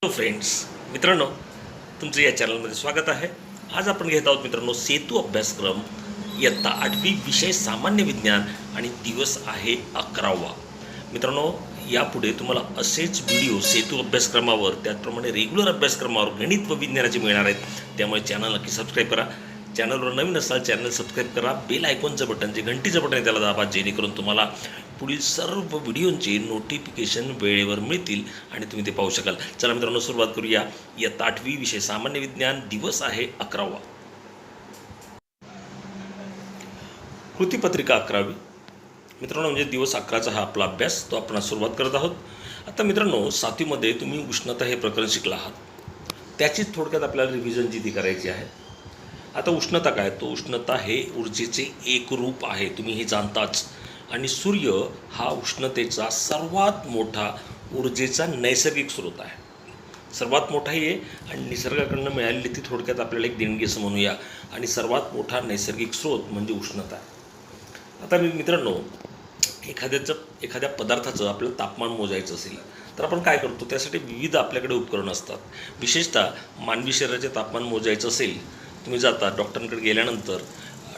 Friends, मित्रांनो, तुमचं या चॅनलमध्ये स्वागत आहे. आज आपण घेत आहोत मित्रांनो सेतू अभ्यासक्रम इयत्ता 8वी विषय सामान्य विज्ञान आणि दिवस आहे 11वा. मित्रांनो, यापुढे तुम्हाला असेच व्हिडिओ सेतू अभ्यासक्रमावर त्याचप्रमाणे रेग्युलर अभ्यासक्रमावर गणित व विज्ञानाचे मिळणार आहेत. त्यामुळे चॅनल नक्की सबस्क्राईब करा. चॅनलवर नवीन असाल चॅनल सबस्क्राईब करा. बेल आयकॉनचं बटन जे घंटीचं बटन आहे त्याला दाबा, जेणेकरून तुम्हाला पुढील सर्व व्हिडिओंचे नोटिफिकेशन वेळेवर मिळतील आणि तुम्ही ते पाहू शकाल. चला मित्रांनो, सुरुवात करूया. इयत्ता 8वी विषय सामान्य विज्ञान, दिवस आहे 11वा. कृतीपत्रिका 11वी. मित्रांनो, म्हणजे दिवस 11चा हा आपला अभ्यास, तो आपण सुरुवात करत आहोत. आता मित्रांनो, 7वीमध्ये तुम्ही उष्णता हे प्रकरण शिकला आहात. त्याचीच थोडक्यात आपल्याला रिव्हिजन जी ती करायची आहे. आता उष्णता काय? तो उष्णता हे ऊर्जेचे एक रूप आहे, तुम्ही हे जाणताच. आणि सूर्य हा उष्णतेचा सर्वात मोठा ऊर्जेचा नैसर्गिक स्रोत आहे. सर्वात मोठाही आहे आणि निसर्गाकडून मिळालेली ती थोडक्यात आपल्याला एक देणगी असं म्हणूया. आणि सर्वात मोठा नैसर्गिक स्रोत म्हणजे उष्णता. आता मित्रांनो, एखाद्या पदार्थाचं आपल्याला तापमान मोजायचं असेल तर आपण काय करतो? त्यासाठी विविध आपल्याकडे उपकरणं असतात. विशेषतः मानवी शरीराचे तापमान मोजायचं असेल, तुम्ही जाता डॉक्टरांकडे गेल्यानंतर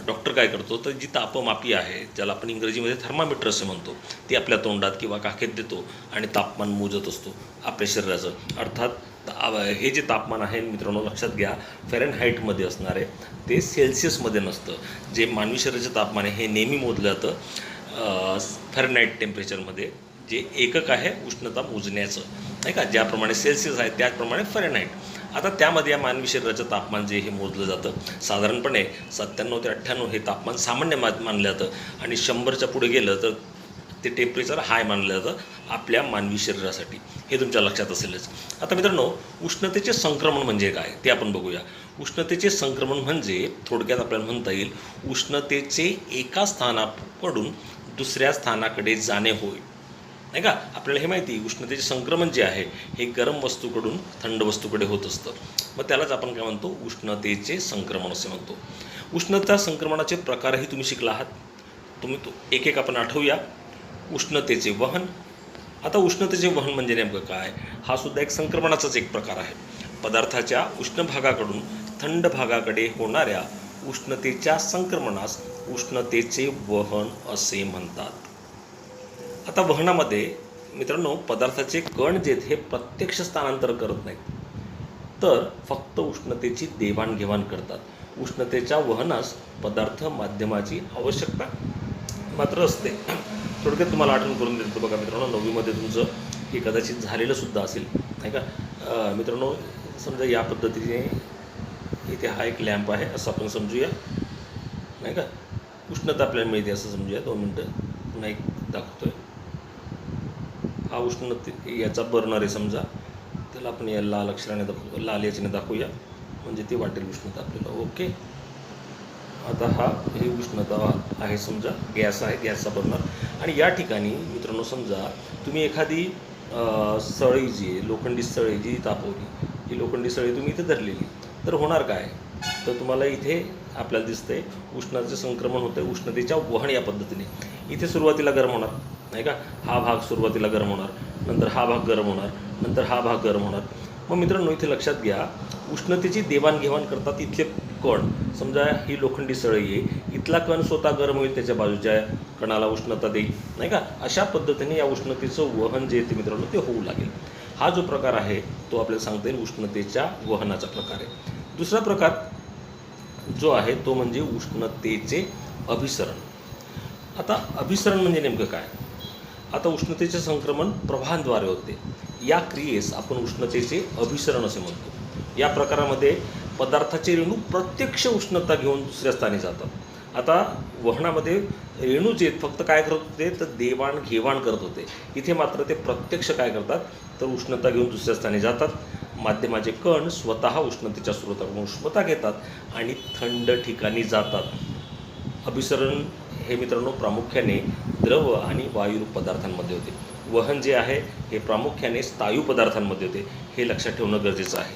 डॉक्टर काय करतो, तर जी तापमापी आहे, ज्याला आपण इंग्रजीमध्ये थर्मामीटर असे म्हणतो, ती आपल्या तोंडात किंवा काखेत देतो आणि तापमान मोजत असतो आपल्या शरीराचं. अर्थात हे जे तापमान आहे मित्रांनो, लक्षात घ्या, फॅरेनहाईटमध्ये असणार आहे, ते सेल्सिअसमध्ये नसतं. जे मानवी शरीराचं तापमान आहे हे नेहमी मोजलं जातं फॅरेनहाईट टेम्परेचरमध्ये, जे एकक आहे उष्णता मोजण्याचं, नाही का. ज्याप्रमाणे सेल्सिअस आहे त्याचप्रमाणे फॅरेनहाईट. आता त्यामध्ये या मानवी शरीराचं तापमान जे हे मोजलं जातं, साधारणपणे 97 ते 98 हे तापमान सामान्य मानलं जातं. आणि 100च्या पुढे गेलं तर ते टेम्परेचर हाय मानलं जातं आपल्या मानवी शरीरासाठी. हे तुमच्या लक्षात असेलच. आता मित्रांनो, उष्णतेचे संक्रमण म्हणजे काय ते आपण बघूया. उष्णतेचे संक्रमण म्हणजे थोडक्यात आपल्याला म्हणता येईल उष्णतेचे एका स्थानाकडून दुसऱ्या स्थानाकडे जाणे होय, नाही का. आपल्याला हे माहिती, उष्णतेचे संक्रमण जे आहे हे गरम वस्तूकडून थंड वस्तूकडे होत असतं. मग त्यालाच आपण काय म्हणतो? उष्णतेचे संक्रमण असे म्हणतो. उष्णता संक्रमणाचे प्रकारही तुम्ही शिकला आहात. तुम्ही तो एक आपण आठवूया. उष्णतेचे वहन. आता उष्णतेचे वहन म्हणजे नेमकं काय? हा सुद्धा एक संक्रमणाचाच एक प्रकार आहे. पदार्थाच्या उष्ण भागाकडून थंड भागाकडे होणाऱ्या उष्णतेच्या संक्रमणास उष्णतेचे वहन असे म्हणतात. आता वहनामध्ये मित्रांनो, पदार्थाचे कण जे हे प्रत्यक्ष स्थानांतर करत नाहीत, तर फक्त उष्णतेची देवाणघेवाण करतात. उष्णतेच्या वहनास पदार्थ माध्यमाची आवश्यकता मात्र असते. थोडक्यात तुम्हाला आठवण करून देतो बघा मित्रांनो, 9वीमध्ये तुमचं हे कदाचित झालेलं सुद्धा असेल, नाही का. मित्रांनो, समजा या पद्धतीने इथे हा एक लॅम्प आहे असं आपण समजूया, नाही का. उष्णता आपल्याला मिळते असं समजूया. 2 मिनटं पुन्हा एक दाखवतोय. हा उष्णते याचा बर्नर आहे समजा, त्याला आपण या लाल अक्षराने लाल याच्याने दाखवूया, म्हणजे ते वाटेल उष्णता आपल्याला. ओके. आता ही उष्णता आहे समजा, गॅस आहे, गॅसचा बर्नर. आणि या ठिकाणी मित्रांनो, समजा तुम्ही एखादी सळई जी लोखंडी सळई जी तापवली, ही लोखंडी सळई तुम्ही इथे धरलेली, तर होणार काय? तर तुम्हाला इथे आपल्याला दिसतंय उष्णतेचं संक्रमण होतं आहे, उष्णतेच्या वहन या पद्धतीने. इथे सुरुवातीला गरम होणार, नाही का. हा भाग सुरुवातीला गरम होणार, नंतर हा भाग गरम होणार, नंतर हा भाग गरम होणार. मग मित्रांनो, इथे लक्षात घ्या, उष्णतेची देवाणघेवाण करतात इथले कण. समजा ही लोखंडी सळई आहे, इथला कण स्वतः गरम होईल, त्याच्या बाजूच्या कणाला उष्णता देईल, नाही का. अशा पद्धतीने या उष्णतेचं वहन जे येते मित्रांनो, ते होऊ लागेल. हा जो प्रकार आहे तो आपल्याला सांगता येईल उष्णतेच्या वहनाचा प्रकार आहे. दुसरा प्रकार जो आहे तो म्हणजे उष्णतेचे अभिसरण. आता अभिसरण म्हणजे नेमकं काय? आता उष्णतेचे संक्रमण प्रवाहांद्वारे होते. या क्रियेस आपण उष्णतेचे अभिसरण असे म्हणतो. या प्रकारामध्ये पदार्थाचे रेणू प्रत्यक्ष उष्णता घेऊन दुसऱ्या स्थानी जातात. आता वहनामध्ये रेणू जे फक्त काय करत होते, तर देवाणघेवाण करत होते. इथे मात्र ते प्रत्यक्ष काय करतात, तर उष्णता घेऊन दुसऱ्या स्थानी जातात. माध्यमाचे कण स्वतः उष्णतेच्या स्रोताकडून उष्णता घेतात आणि थंड ठिकाणी जातात. अभिसरण हे मित्रांनो प्रामुख्याने द्रव आणि वायुरूप पदार्थांमध्ये होते. वहन जे आहे हे प्रामुख्याने स्थायू पदार्थांमध्ये होते. हे लक्षात ठेवणं गरजेचं आहे.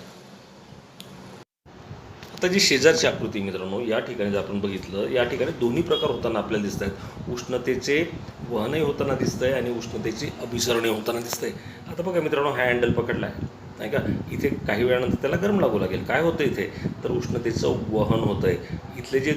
आता जी शेजारची आकृती मित्रांनो, या ठिकाणी जर आपण बघितलं, या ठिकाणी दोन्ही प्रकार होताना आपल्याला दिसत आहेत. उष्णतेचे वहनही होताना दिसतं आहे आणि उष्णतेचे अभिसरणही होताना दिसतं आहे. आता बघा मित्रांनो, हा हँडल पकडला आहे, नाही का. इथे काही वेळानंतर त्याला गरम लागू लागेल. काय होतं इथे, तर उष्णतेचं वहन होतं आहे. इथले जे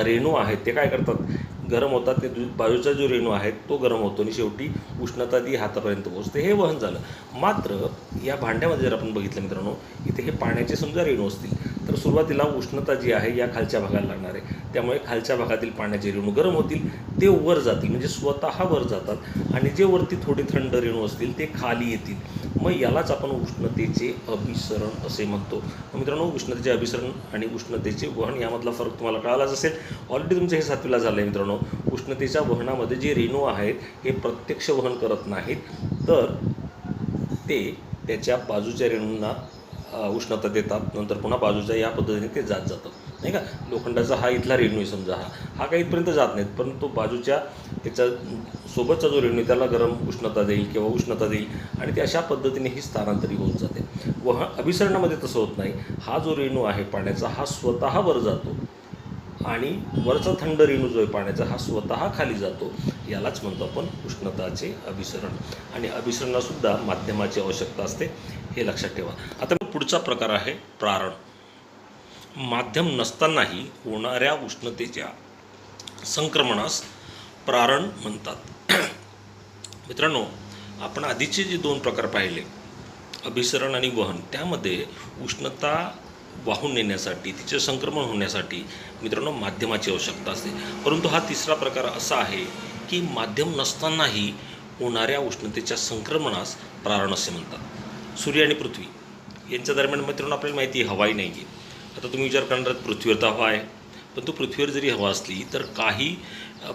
रेणू आहेत ते काय करतात, गरम होतात. ते बाजूचा जो रेणू आहे तो गरम होतो आणि शेवटी उष्णता ती हातापर्यंत पोहोचते. हे वहन झालं. मात्र या भांड्यामध्ये जर आपण बघितलं मित्रांनो, इथे हे पाण्याचे समजा रेणू असतील, तर सुरुवातीला उष्णता जी आहे या खालच्या भागाला लागणार आहे. त्यामुळे खालच्या भागातील पाण्याचे रेणू गरम होतील, ते वर जातील, म्हणजे स्वतः वर जातात आणि जे वरती थोडे थंड रेणू असतील ते खाली येतील. मग यालाच आपण उष्णतेचे अभिसरण असे म्हणतो. मित्रांनो, उष्णतेचे अभिसरण आणि उष्णतेचे वहन यामधला फरक तुम्हाला कळालाच असेल. ऑलरेडी तुमचं हे 7वीला झालं आहे मित्रांनो. उष्णतेच्या वहनामध्ये जे रेणू आहेत हे प्रत्यक्ष वहन करत नाहीत, तर ते त्याच्या बाजूच्या रेणूंना उष्णता देतात. नंतर पुन्हा बाजूच्या या पद्धतीने ते जात जातं, नाही का. लोखंडाचा हा इथला रेणू आहे समजा, हा काही इथपर्यंत जात नाहीत, पण तो बाजूच्या त्याच्या सोबतचा जो रेणू आहे त्याला गरम उष्णता देईल किंवा उष्णता देईल आणि ते अशा पद्धतीने ही स्थानांतरित होत जाते. अभिसरणामध्ये तसं होत नाही. हा जो रेणू आहे पाण्याचा हा स्वतः वर जातो आणि वरचा थंड रेणू जो आहे पाण्याचा हा स्वतः खाली जातो. यालाच म्हणतो आपण उष्णताचे अभिसरण. आणि अभिसरणासुद्धा माध्यमाची आवश्यकता असते, हे लक्षात ठेवा. आता पुढचा प्रकार आहे प्रारण. माध्यम नसतानाही होणाऱ्या उष्णतेच्या संक्रमणास प्रारण म्हणतात. मित्रांनो, आपण आधीचे जे 2 प्रकार पाहिले, अभिसरण आणि वहन, त्यामध्ये उष्णता वाहून नेण्यासाठी, तिचे संक्रमण होण्यासाठी मित्रांनो माध्यमाची आवश्यकता असते. परंतु हा तिसरा प्रकार असा आहे की माध्यम नसतानाही होणाऱ्या उष्णतेच्या संक्रमणास प्रारण असे म्हणतात. सूर्य आणि पृथ्वी यांच्या दरम्यान मित्रांनो आपल्याला माहिती आहे हवाही नाही आहे. आता तुम्ही विचार करणार पृथ्वीवर तर हवा आहे, पण तो पृथ्वीवर जरी हवा असली तर काही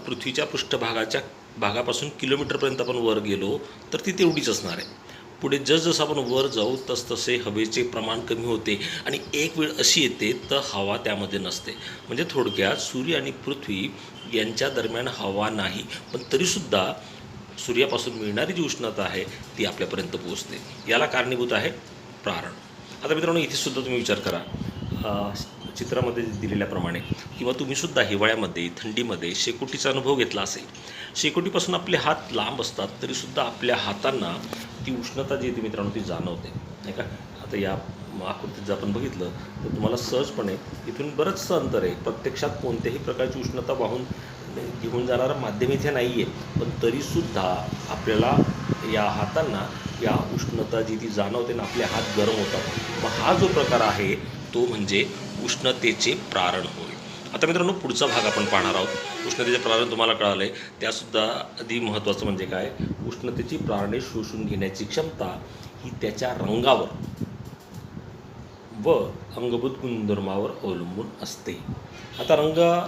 पृथ्वीच्या पृष्ठभागाच्या भागापासून किलोमीटरपर्यंत आपण वर गेलो तर ती तेवढीच असणार आहे. पुढे जसजसं आपण वर जाऊ तसतसे हवेचे प्रमाण कमी होते आणि एक वेळ अशी येते तर हवा त्यामध्ये नसते. म्हणजे थोडक्यात सूर्य आणि पृथ्वी यांच्या दरम्यान हवा नाही, पण तरीसुद्धा सूर्यापासून मिळणारी जी उष्णता आहे ती आपल्यापर्यंत पोहोचते. याला कारणीभूत आहे प्रारण. आता मित्रांनो, इथेसुद्धा तुम्ही विचार करा, चित्रामध्ये दिलेल्याप्रमाणे किंवा तुम्हीसुद्धा हिवाळ्यामध्ये थंडीमध्ये शेकोटीचा अनुभव घेतला असेल. शेकोटीपासून आपले हात लांब असतात तरीसुद्धा आपल्या हातांना ती उष्णता जी येते मित्रांनो ती जाणवते, नाही का. आता या आकृतीत जर आपण बघितलं तर तुम्हाला सहजपणे इथून बरंचसं अंतर आहे. प्रत्यक्षात कोणत्याही प्रकारची उष्णता वाहून घेऊन जाणारं माध्यम इथे नाही आहे, पण तरीसुद्धा आपल्याला या हातांना या उष्णता जी ती जाणवते ना, आपले हात गरम होतात. मग हा जो प्रकार आहे तो म्हणजे उष्णतेचे प्रारण होय. आता मित्रांनो, पुढचा भाग आपण पाहणार आहोत. उष्णतेचे प्रारण तुम्हाला कळालं आहे, त्यासुद्धा अति महत्त्वाचं म्हणजे काय, उष्णतेची प्रारणे शोषून घेण्याची क्षमता ही त्याच्या रंगावर व अंगभूत गुणधर्मावर अवलंबून असते. आता रंगावर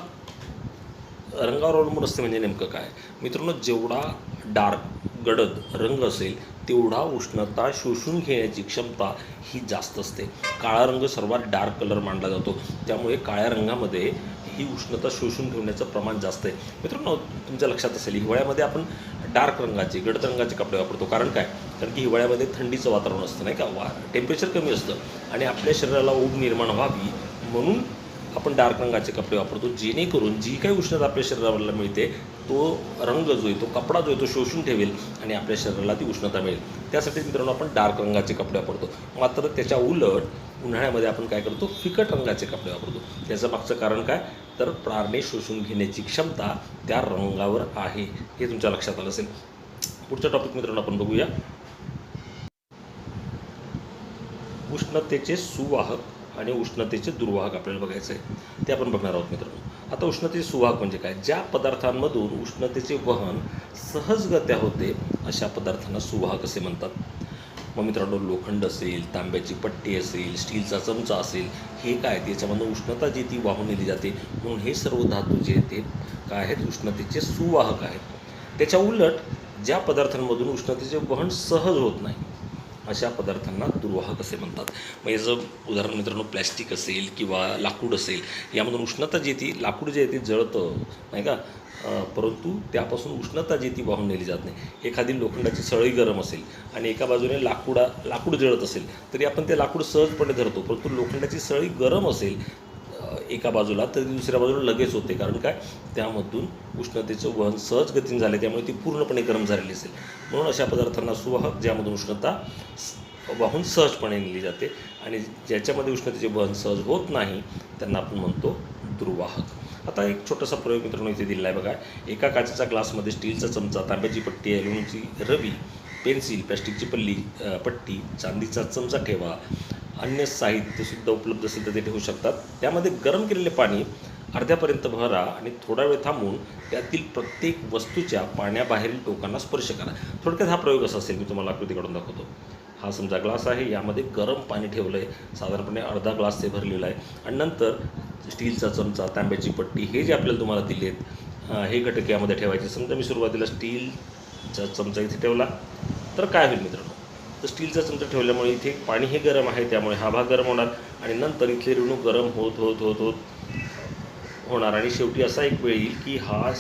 अवलंबून असते म्हणजे नेमकं काय मित्रांनो, जेवढा डार्क गडद रंग असेल तेवढा उष्णता शोषून घेण्याची क्षमता ही जास्त असते. काळा रंग सर्वात डार्क कलर मानला जातो, त्यामुळे काळ्या रंगामध्ये ही उष्णता शोषून ठेवण्याचं प्रमाण जास्त आहे. मित्रांनो, तुमच्या लक्षात असेल हिवाळ्यामध्ये आपण डार्क रंगाचे गडद रंगाचे कपडे वापरतो. कारण काय, कारण की हिवाळ्यामध्ये थंडीचं वातावरण असतं, नाही का, टेम्परेचर कमी असतं आणि आपल्या शरीराला ऊब निर्माण व्हावी म्हणून आपण डार्क रंगाचे कपडे वापरतो, जेणेकरून जी काही उष्णता आपल्या शरीराला मिळते तो रंग जो आहे, तो कपडा जो आहे तो शोषून ठेवेल आणि आपल्या शरीराला ती उष्णता मिळेल. त्यासाठी मित्रांनो आपण डार्क रंगाचे कपडे वापरतो. मात्र त्याच्या उलट उन्हाळ्यामध्ये आपण काय करतो, फिकट रंगाचे कपडे वापरतो. त्याचं मागचं कारण काय, तर प्रारणे शोषून घेण्याची क्षमता त्या रंगावर आहे, हे तुमच्या लक्षात आलं असेल. पुढचा टॉपिक मित्रांनो आपण बघूया, उष्णतेचे सुवाहक आणि उष्णतेचे दुर्वाहक आपल्याला बघायचं आहे, ते आपण बघणार आहोत मित्रांनो. आता उष्णतेचे सुवाहक म्हणजे काय, ज्या पदार्थांमधून उष्णतेचे वहन सहजगत्या होते अशा पदार्थांना सुवाहक असे म्हणतात. मग मित्रांनो, लोखंड असेल, तांब्याची पट्टी असेल, स्टीलचा चमचा असेल, हे काय त्याच्यामधून उष्णता जी ती वाहून नेली जाते. म्हणून हे सर्व धातू जे ते काय आहेत, उष्णतेचे सुवाहक आहेत. त्याच्या उलट ज्या पदार्थांमधून उष्णतेचे वहन सहज होत नाही अशा पदार्थांना दुर्वाहक असे म्हणतात. मग याचं उदाहरण मित्रांनो प्लॅस्टिक असेल किंवा लाकूड असेल, यामधून उष्णता जी ती लाकूड जे आहे ते जळतं, नाही का, परंतु त्यापासून उष्णता जी ती वाहून नेली जात नाही. एखादी लोखंडाची सळई गरम असेल आणि एका बाजूने लाकूड जळत असेल तरी आपण ते लाकूड सहजपणे धरतो, परंतु लोखंडाची सळई गरम असेल एका बाजूला तर ती दुसऱ्या बाजूला लगेच होते. कारण काय, त्यामधून उष्णतेचं वहन सहज गतीने झाले, त्यामुळे ती पूर्णपणे गरम झालेली असेल. म्हणून अशा पदार्थांना सुवाहक ज्यामधून उष्णता वाहून सहजपणे नेली जाते आणि ज्याच्यामध्ये उष्णतेचे वहन सहज होत नाही त्यांना आपण म्हणतो दुर्वाहक. आता एक छोटासा प्रयोग मित्रांनो इथे दिलेला आहे बघा. एका काचेच्या ग्लासमध्ये स्टीलचा चमचा, तांब्याची पट्टी, ॲल्युमिनियमची रवी, पेन्सिल, प्लॅस्टिकची पट्टी, चांदीचा चमचा ठेवा. अन्य साहित्यसुद्धा उपलब्ध असेल तर ते ठेवू शकतात. त्यामध्ये गरम केलेले पाणी अर्ध्यापर्यंत भरा आणि थोडा वेळ थांबून त्यातील प्रत्येक वस्तूच्या पाण्याबाहेरील टोकांना स्पर्श करा. थोडक्यात हा प्रयोग असा असेल, मी तुम्हाला आकृती काढून दाखवतो. हा समजा ग्लास आहे, यामध्ये गरम पाणी ठेवलं आहे, साधारणपणे अर्धा ग्लास ते भरलेला आहे आणि नंतर स्टीलचा चमचा, तांब्याची पट्टी हे जे आपल्याला तुम्हाला दिलेत हे घटक यामध्ये ठेवायचे. समजा मी सुरुवातीला स्टीलचा चमचा इथे ठेवला तर काय होईल मित्रांनो, तर स्टीलचा चमचा ठेवल्यामुळे इथे पाणी हे गरम आहे त्यामुळे हा भाग गरम होणार आणि नंतर इथले रेणू गरम होत होत होत होत होणार आणि शेवटी असा एक वेळ येईल की हा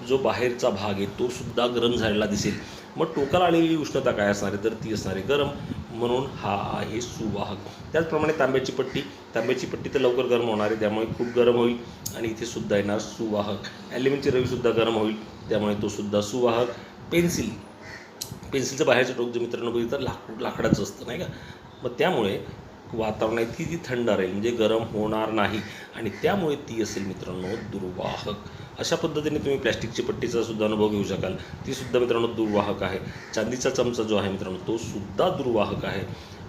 जो बाहेरचा भाग आहे तो सुद्धा गरम झालेला दिसेल. मग टोकाला आलेली उष्णता काय असणार आहे, तर ती असणार आहे गरम, म्हणून हा आहे सुवाहक. त्याचप्रमाणे तांब्याची पट्टी तर लवकर गरम होणार आहे त्यामुळे खूप गरम होईल आणि इथे सुद्धा येणार सुवाहक. ॲल्युमिनियमची रवीसुद्धा गरम होईल त्यामुळे तो सुद्धा सुवाहक. पेन्सिलचं बाहेरचं टोक जे मित्रांनो बघितलं तर लाकडाचं असतं नाही का, मग त्यामुळे वातावरण आहे ती थंड राहील म्हणजे गरम होणार नाही आणि त्यामुळे ती असेल मित्रांनो दुर्वाहक. अशा पद्धतीने तुम्ही प्लॅस्टिकची पट्टीचा सुद्धा अनुभव घेऊ शकाल, ती सुद्धा मित्रांनो दुर्वाहक आहे. चांदीचा चमचा जो आहे मित्रांनो तो सुद्धा दुर्वाहक आहे.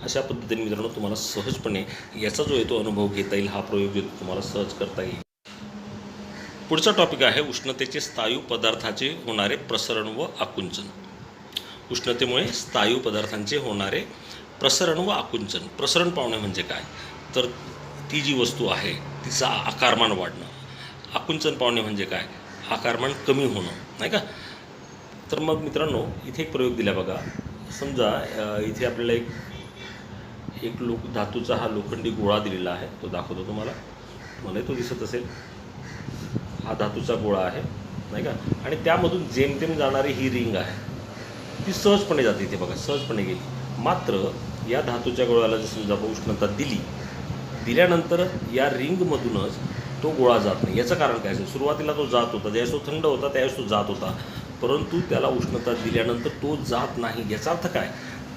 अशा पद्धतीने मित्रांनो तुम्हाला सहजपणे याचा जो आहे तो अनुभव घेता येईल, हा प्रयोग जो तुम्हाला सहज करता येईल. पुढचा टॉपिक आहे उष्णतेचे स्थायू पदार्थाचे होणारे प्रसरण व आकुंचन. उष्णतेमुळे स्थायू पदार्थांचे होणारे प्रसरण व आकुंचन. प्रसरण पावणे म्हणजे काय, तर ती जी वस्तू आहे तिचा आकारमान वाढणं. आकुंचन पावणे म्हणजे काय, आकारमान कमी होणं नाही का. तर मग मित्रांनो इथे एक प्रयोग दिला बघा. समजा इथे आपल्याला एक धातूचा हा लोखंडी गोळा दिलेला आहे, तो दाखवतो तुम्हाला तो दिसत असेल. हा धातूचा गोळा आहे नाही का आणि त्यामधून जेमतेम जाणारी ही रिंग आहे, ती सहजपणे जाते. इथे बघा सहजपणे गेली. मात्र या धातूच्या गोळ्याला जर समजा उष्णता दिल्यानंतर या रिंगमधूनच तो गोळा जात नाही. याचं कारण काय असेल, सुरुवातीला तो जात होता, ज्यावेळेस तो थंड होता त्यावेळेस तो जात होता, परंतु त्याला उष्णता दिल्यानंतर तो जात नाही. याचा अर्थ काय,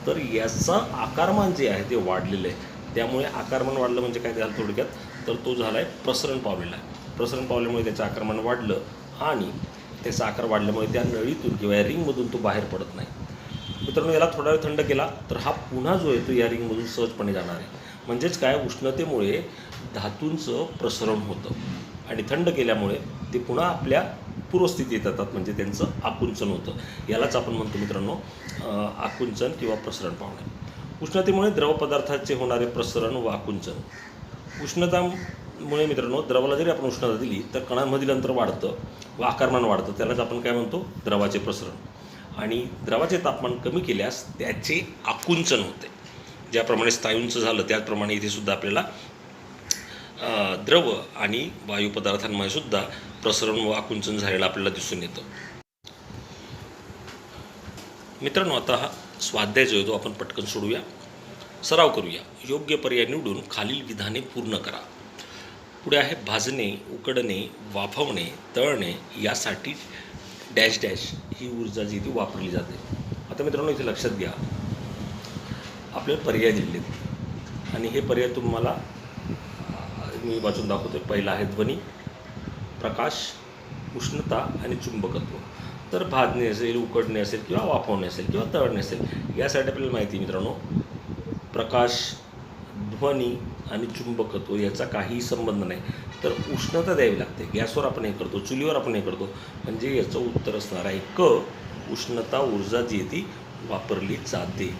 तर याचं आकारमान जे आहे ते वाढलेलं आहे. त्यामुळे आकारमान वाढलं म्हणजे काय झालं थोडक्यात, तर तो झाला आहे प्रसरण पावलेला आहे. प्रसरण पावल्यामुळे त्याचं आकारमान वाढलं आणि त्याचा आकार वाढल्यामुळे त्या नळीतून किंवा या रिंगमधून तो बाहेर पडत नाही. मित्रांनो याला थोडा वेळ थंड केला तर हा पुन्हा जो आहे तो या रिंगमधून सहजपणे जाणार आहे. म्हणजेच काय, उष्णतेमुळे धातूंचं प्रसरण होतं आणि थंड केल्यामुळे ते पुन्हा आपल्या पूर्वस्थितीत येतात म्हणजे त्यांचं आकुंचन होतं. यालाच आपण म्हणतो मित्रांनो आकुंचन किंवा प्रसरण पावणे. उष्णतेमुळे द्रवपदार्थाचे होणारे प्रसरण व आकुंचन. उष्णतामुळे मित्रांनो द्रवाला जरी आपण उष्णता दिली तर कणांमधील अंतर वाढतं व आकारमान वाढतं, त्यालाच आपण काय म्हणतो, द्रवाचे प्रसरण. आणि द्रवाचे तापमान कमी केल्यास त्याचे आकुंचन होते. ज्याप्रमाणे स्थायूंचं झालं त्याचप्रमाणे इथे सुद्धा आपल्याला द्रव आणि वायू पदार्थांमध्ये सुद्धा प्रसरण व आकुंचन झालेलं आपल्याला दिसून येतं. मित्रांनो आता हा स्वाध्याय जो आहे तो आपण पटकन सोडूया, सराव करूया. योग्य पर्याय निवडून खालील विधाने पूर्ण करा. पुढे आहे भाजणे, उकडणे, वाफवणे, तळणे यासाठी डॅश डॅश ही ऊर्जा जी ती वापरली जाते. आता मित्रांनो इथे लक्षात घ्या, आपल्याला पर्याय दिलेले आहेत आणि हे पर्याय तुम्हाला मी वाचून दाखवतो. पहिला आहे ध्वनी, प्रकाश, उष्णता आणि चुंबकत्व. तर भाजणे असेल, उकडणे असेल किंवा वाफवणे असेल किंवा तळणे असेल, यासाठी आपल्याला माहिती आहे मित्रांनो प्रकाश, ध्वनी आणि चुंबकत्व याचा काहीही संबंध नाही. तर उष्णता द्यावी लागते. गॅसवर आपण हे करतो, चुलीवर आपण हे करतो, म्हणजे याचं उत्तर असणार आहे क, उष्णता ऊर्जा जी आहे ती वापरली जाते.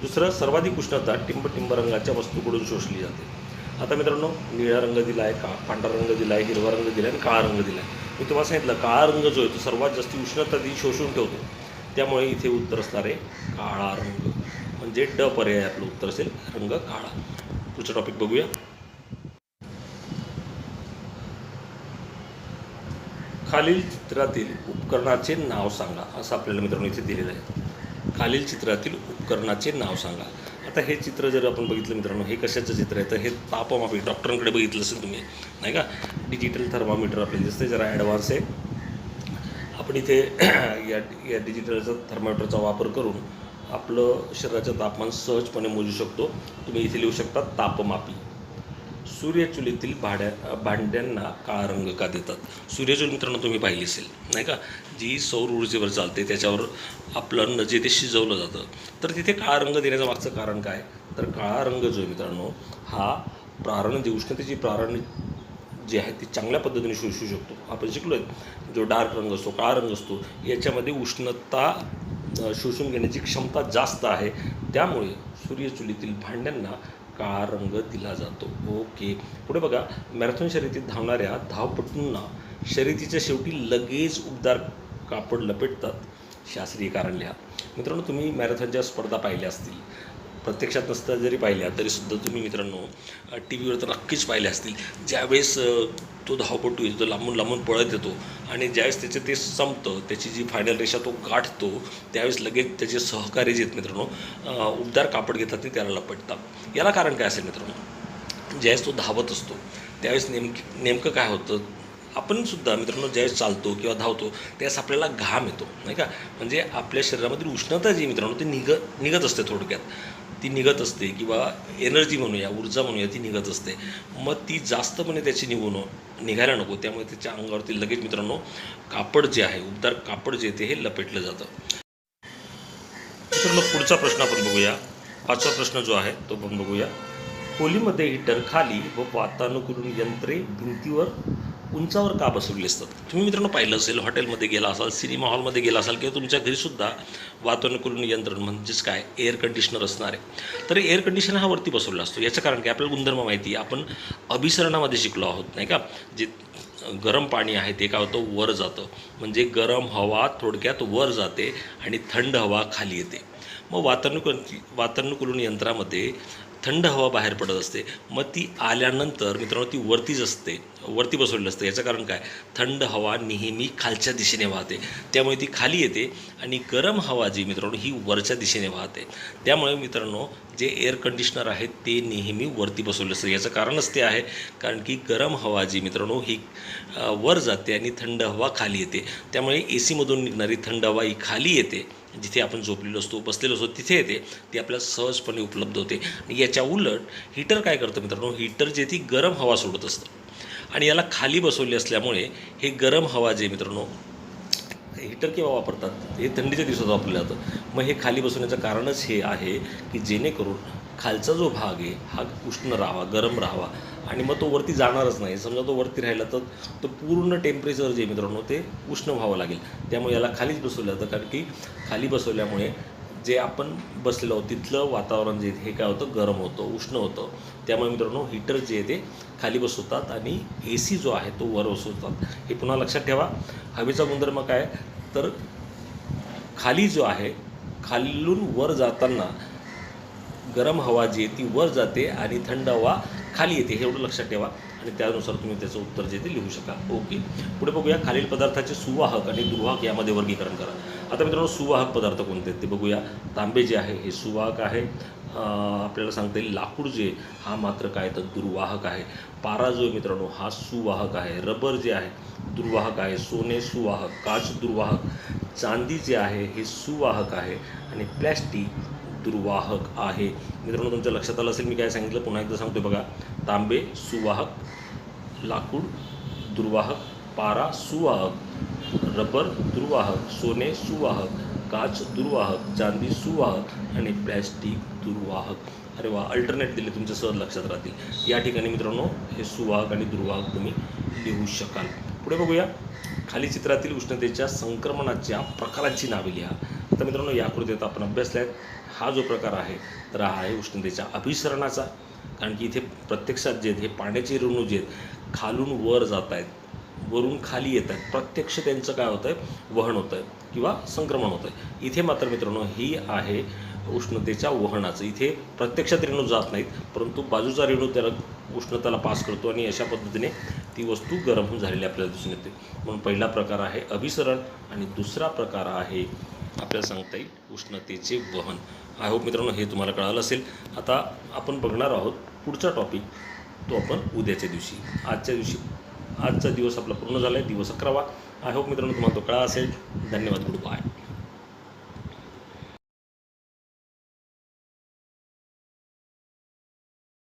दुसरं, सर्वाधिक उष्णता टिंब रंगाच्या वस्तूकडून शोषली जाते. आता मित्रांनो निळा रंग दिला आहे, पांढरा रंग दिला आहे, हिरवा रंग दिला आहे आणि काळा रंग दिला आहे. मी तुम्हाला सांगितलं काळा रंग जो आहे तो सर्वात जास्त उष्णता ती शोषून ठेवतो, त्यामुळे इथे उत्तर असणार आहे काळा रंग, म्हणजे ड पर्याय आपलं उत्तर असेल रंग काळा. पुढचा टॉपिक बघूया. खालील चित्रातील उपकरणाचे नाव सांगा, असं आपल्याला मित्रांनो इथे दिलेलं आहे. खालील चित्रातील उपकरणाचे नाव सांगा. आता हे चित्र जर आपण बघितलं मित्रांनो, हे कशाचं चित्र आहे, तर हे तापमापी डॉक्टरांकडे बघितलं असेल तुम्ही नाही का. डिजिटल थर्मामीटर आपल्याला दिसतं, जरा ॲडव्हान्स आहे. आपण इथे या डिजिटलचा थर्मामीटरचा वापर करून आपलं शरीराचं तापमान सहजपणे मोजू शकतो. तुम्ही इथे लिहू शकता तापमापी. सूर्यचुलीतील भांड्यांना काळा रंग का देतात? सूर्यचूल मित्रांनो तुम्ही पाहिली असेल नाही का, जी सौर ऊर्जेवर चालते, त्याच्यावर आपलं अन्न जे ते शिजवलं जातं. तर तिथे काळा रंग देण्याचं मागचं कारण काय? तर काळा रंग जो आहे मित्रांनो, हा प्रारण जी उष्णतेची प्रारण जी आहे ती चांगल्या पद्धतीने शोषू शकतो. आपण शिकलो आहे, जो डार्क रंग असतो, काळा रंग असतो, याच्यामध्ये उष्णता शोषून घेण्याची क्षमता जास्त आहे. त्यामुळे सूर्यचुलीतील भांड्यांना काळा रंग दिला जातो. ओके, पुढे बघा. मॅरेथॉन शर्यतीत धावणाऱ्या धावपटूंना शर्यतीच्या शेवटी लगेच उबदार कापड लपेटतात. शास्त्रीय कारण लिहा. मित्रांनो, तुम्ही मॅरेथॉनच्या स्पर्धा पाहिल्या असतील, प्रत्यक्षात नसता जरी पाहिल्या तरीसुद्धा तुम्ही मित्रांनो टी व्हीवर तर नक्कीच पाहिल्या असतील. ज्यावेळेस तो धावपटू येतो, तो लांबून लांबून पळत येतो आणि ज्यावेळेस त्याचं ते संपतं, त्याची जी फायनल रेषा तो गाठतो, त्यावेळेस लगेच त्याचे सहकारी जे आहेत मित्रांनो, उबदार कापड घेतात आणि त्याला लपटतात. याला कारण काय असेल मित्रांनो? ज्यावेळेस तो धावत असतो त्यावेळेस नेमकं काय होतं? आपण सुद्धा मित्रांनो ज्यावेळेस चालतो किंवा धावतो त्यावेळेस आपल्याला घाम येतो नाही का, म्हणजे आपल्या शरीरामधील उष्णता जी मित्रांनो ती निघत असते. थोडक्यात ती निघत असते, किंवा एनर्जी म्हणूया, ऊर्जा म्हणूया, ती निघत असते. मग ती जास्तपणे त्याची निघायला नको, त्यामुळे त्याच्या अंगावरती लगेच मित्रांनो कापड जे आहे, उबदार कापड जे ते हे लपेटलं जातं. मित्रांनो, पुढचा प्रश्न आपण बघूया. 5वा प्रश्न जो आहे तो आपण बघूया. खोलीमध्ये हीटर खाली व वातानुकूलन यंत्रे भिंतीवर उंचावर का बसवली असतात? तुम्ही मित्रांनो पाहिलं असेल, हॉटेलमध्ये गेला असाल, सिनेमा हॉलमध्ये गेला असाल, किंवा तुमच्या घरीसुद्धा वातानुकूलन यंत्रण म्हणजेच काय, एअर कंडिशनर असणार आहे. तर एअर कंडिशनर हा वरती बसवला असतो. याचं कारण काय? आपल्याला गुणधर्म माहिती आहे, आपण अभिसरणामध्ये शिकलो आहोत नाही का. जे गरम पाणी आहे ते काय होतं, वर जातं. म्हणजे गरम हवा थोडक्यात वर जाते आणि थंड हवा खाली येते. मग वातानुकूलन यंत्रामध्ये थंड हवा बाहेर पडत असते. मग ती आल्यानंतर मित्रांनो ती वरतीच असते, वरती बसवलेलं असतं. याचं कारण काय? थंड हवा नेहमी खालच्या दिशेने वाहते, त्यामुळे ती खाली येते. आणि गरम हवा जी मित्रांनो ही वरच्या दिशेने वाहते. त्यामुळे मित्रांनो जे एअर कंडिशनर आहे ते नेहमी वरती बसवलेलं असतं. याचं कारणच ते आहे, कारण की गरम हवा जी मित्रांनो ही वर जाते आणि थंड हवा खाली येते. त्यामुळे ए सीमधून निघणारी थंड हवा ही खाली येते, जिथे आपण झोपलेलो असतो, बसलेलो असतो तिथे येते, ती आपल्याला सहजपणे उपलब्ध होते. आणि याच्या उलट हीटर काय करतं मित्रांनो? हीटर जे ती गरम हवा सोडत असतं आणि याला खाली बसवले असल्यामुळे हे गरम हवा जे मित्रांनो हीटर केव्हा वापरतात? हे थंडीच्या दिवसात वापरलं जातं. मग हे खाली बसवण्याचं कारणच हे आहे की जेणेकरून खालचा जो भाग आहे हा उष्ण राहावा, गरम राहावा, आणि मग तो वरती जाणारच नाही. समजा तो वरती राहिला तर तो पूर्ण टेम्परेचर जे मित्रांनो ते उष्ण व्हावं लागेल. त्यामुळे याला खालीच बसवलं जातं, कारण की खाली बसवल्यामुळे जे आपण बसलेलो आहोत तिथलं वातावरण जे हे काय होतं, गरम होतं, उष्ण होतं. त्यामुळे मित्रांनो हीटर जे आहे ते खाली बसवतात आणि ए सी जो आहे तो वर बसवतात. हे पुन्हा लक्षात ठेवा. हवेचा गुणधर्म काय? तर खाली जो आहे, खालून वर जाताना गरम हवा जी आहे ती वर जाते आणि थंड हवा खाली येते, हे एवढं लक्षात ठेवा. आणि त्यानुसार तुम्ही त्याचं उत्तर जे ते लिहू शकाल. ओके, पुढे बघूया. खालील पदार्थाचे सुवाहक आणि दुर्वाहक यामध्ये वर्गीकरण करा. आता मित्रांनो सुवाहक पदार्थ कोणते आहेत ते बघूया. तांबे जे आहे हे सुवाहक आहे. आपल्याला सांगता येईल लाकूड जे हा मात्र काय तर दुर्वाहक आहे. पारा जो मित्रांनो हा सुवाहक आहे. रबर जे आहे दुर्वाहक आहे. सोने सुवाहक, काच दुर्वाहक, चांदी जे आहे हे सुवाहक आहे आणि प्लॅस्टिक दुर्वाहक आहे. मित्रांनो तुमच्या लक्षात आलं असेल मी काय सांगितलं, पुन्हा एकदा सांगतो बघा. तांबे सुवाहक, लाकूड दुर्वाहक, पारा सुवाहक, रबर दुर्वाहक, सोने सुवाहक, काच दुर्वाहक, चांदी सुवाहक आणि प्लॅस्टिक दुर्वाहक. अरे वा, अल्टरनेट दिले तुमच्या सहज लक्षात राहतील. या ठिकाणी मित्रांनो हे सुवाहक आणि दुर्वाहक तुम्ही लिहू शकाल. पुढे बघूया. खाली चित्रातील उष्णतेच्या संक्रमणाच्या प्रकारांची नावे लिहा. आता मित्रांनो या आकृतीत आपण अभ्यासला आहे. हा जो प्रकार आहे तर हा आहे उष्णतेच्या अभिसरणाचा, कारण की इथे प्रत्यक्षात जे हे पाण्याचे रेणू जे आहेत खालून वर जात आहेत, वरून खाली येत आहेत, प्रत्यक्ष त्यांचं काय होतं आहे, वहन होतं आहे किंवा संक्रमण होतं आहे. इथे मात्र मित्रांनो ही आहे उष्णतेच्या वहनाचं. इथे प्रत्यक्षात रेणू जात नाहीत, परंतु बाजूचा रेणू त्याला उष्णताला पास करतो आणि अशा पद्धतीने ती वस्तू गरम होऊन झालेली आपल्याला दिसून येते. म्हणून पहिला प्रकार आहे अभिसरण आणि दुसरा प्रकार आहे आपल्याला सांगता येईल उष्णतेचे वहन. आय होप मित्रांनो हे तुम्हाला कळालं असेल. आता आपण बघणार आहोत पुढचा टॉपिक, तो आपण उद्याच्या दिवशी. आजचा दिवस आपला पूर्ण झाला आहे, दिवस 11वा. आय होप मित्रांनो तुम्हाला तो कळा असेल. धन्यवाद. Good bye.